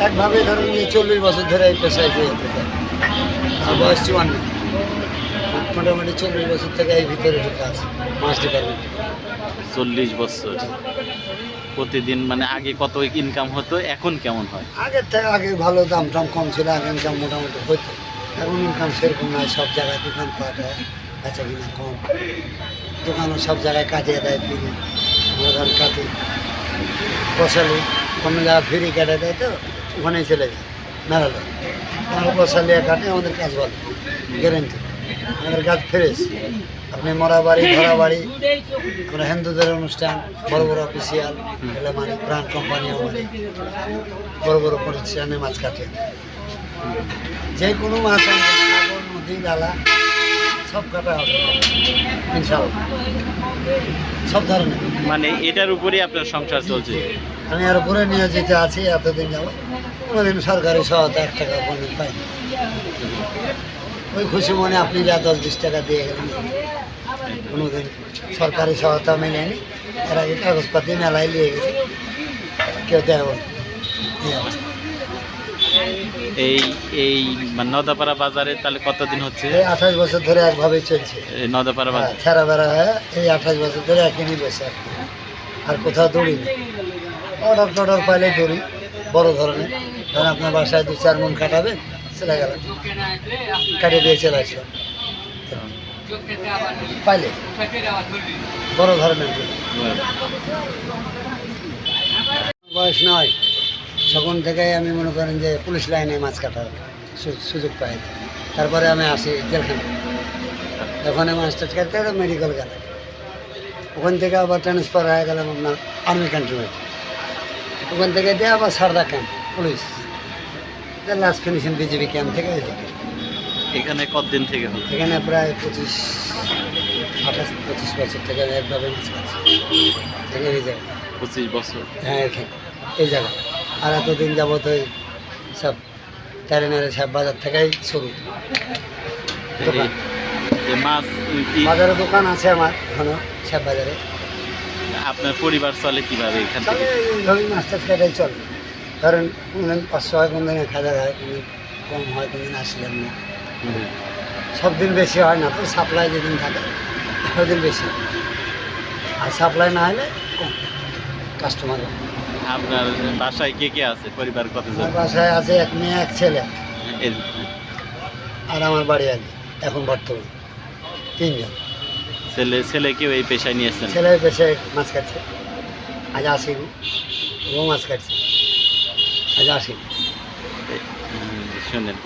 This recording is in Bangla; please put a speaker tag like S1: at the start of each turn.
S1: একভাবে ধরুন যে 40 বছর ধরে এই পেশায় যেতে থাকে। আর বয়স 54, মোটামুটি 40 বছর থেকে এই ভিতরে ঢুকে আছে মাছ ডিপার্টমেন্টে।
S2: 40 বছর। প্রতিদিন মানে আগে কত ইনকাম হতো, এখন কেমন হয়?
S1: আগের থেকে আগে ভালো দাম টাম কম ছিল, আগে ইনকাম মোটামুটি হতো। এখন ইনকাম সেরকম নয়, সব জায়গায় দোকান পাট হয়, বেচা কিনা কম। দোকানও সব জায়গায় কাটিয়ে দেয় ফ্রি, প্রধান কাটে বসালে অন্য জায়গায় ফ্রি কেটে দেয়, তো ওখানেই চলে যায় মেলালে। আমরা বসালিয়া কাটে, আমাদের কাজ ভালো, গ্যারেন্টি। আমাদের কাজ ফ্রেশ। আপনি মরা বাড়ি, ধরা বাড়ি, আমরা হিন্দুদের অনুষ্ঠান, বড় বড় অফিসিয়াল এগুলো মানে ব্র্যান্ড কোম্পানিও মানে বড় বড় প্রতিষ্ঠানে মাছ কাটে। যে কোনো মাছ আনবেন, সাগর, নদী, নালা সব কাটা হবে ইনশাআল্লাহ, সব ধরনের।
S2: মানে এটার উপরেই আপনার সংসার চলছে?
S1: আমি আর উপরে নিয়োজিত আছি এতদিন যাব। কোনোদিন সরকারি সহায়তা 1 টাকা কোনোদিন পাইনি। ওই খুশি মনে আপনি যা 10-20 টাকা দিয়ে গেলেন, কোনোদিন সরকারি সহায়তা মেলেনি। এর আগে কাগজপাতি মেলায় নিয়ে গেছে, কেউ দেয় এই অবস্থা।
S2: এই এই মানে নদাপাড়া বাজারে তাহলে কতদিন হচ্ছে?
S1: এই 28 বছর ধরে একভাবেই চলছে।
S2: এই নদাপাড়া বাজার
S1: ছেঁড়া বেড়া হয় এই 28 বছর ধরে একই বসে, আর কোথাও দৌড়ি না। অর্ডার টর্ডার পাইলে দৌড়ি বড় ধরনের। ধরেন আপনার বাসায় 2-4 মন কাটাবেন, চলে গেল, কাটিয়ে দিয়ে চলে আসলাম পাইলে বড় ধরনের। বয়স নয়, তখন থেকে আমি মনে করেন যে পুলিশ লাইনে মাছ কাটার সুযোগ পাই। তারপরে আমি আসি জেলখানায়, ওখানে মাছ টাছ কাটতে মেডিকেল গেলাম, ওখান থেকে আবার ট্রান্সফার হয়ে গেলাম আপনার আর্মি ক্যান্টনমেন্ট। ওখান থেকে দিয়ে আবার Sarada camp police, last finishing BJP camp থেকে।
S2: এখানে কতদিন থেকে হলো?
S1: এখানে প্রায় 25 বছর থেকে একভাবে মাছ খাচ্ছি এই জায়গায়।
S2: 25 বছর?
S1: হ্যাঁ, এখানে এই জায়গায়। আর এতদিন যাবত ওই সব ট্রেনের সব বাজার থেকেই শুরু। দোকান,
S2: এই মাছ
S1: বাজারে দোকান আছে আমার এখনো সব বাজারে।
S2: আপনার পরিবার চলে কিভাবে এখান থেকে?
S1: এইভাবেই মাছ টাছ কাটাই চলে। ধরেন কোনদিন 500 হয়, কোনদিন 1000 হয়, কোনদিন কম হয়, কোনদিন আসলাম না। সব দিন বেশি হয় না, তো সাপ্লাই যেদিন থাকে ওদিন বেশি, আর সাপ্লাই না হলে কম কাস্টমার।
S2: আপনার বাসায় কে কে আছে? পরিবার কতজন?
S1: আমার বাসায় আছে 1 মেয়ে 1 ছেলে, আর আমার বাড়ি আগে এখন বর্তমান 3 জন।
S2: ছেলেকেও এই পেশায় নিয়েছেন?
S1: ছেলে পেশায় মাছ কাটছে, আজ আসেনি। ও মাছ কাটছে, আজ আসেনি।
S2: শুনেন,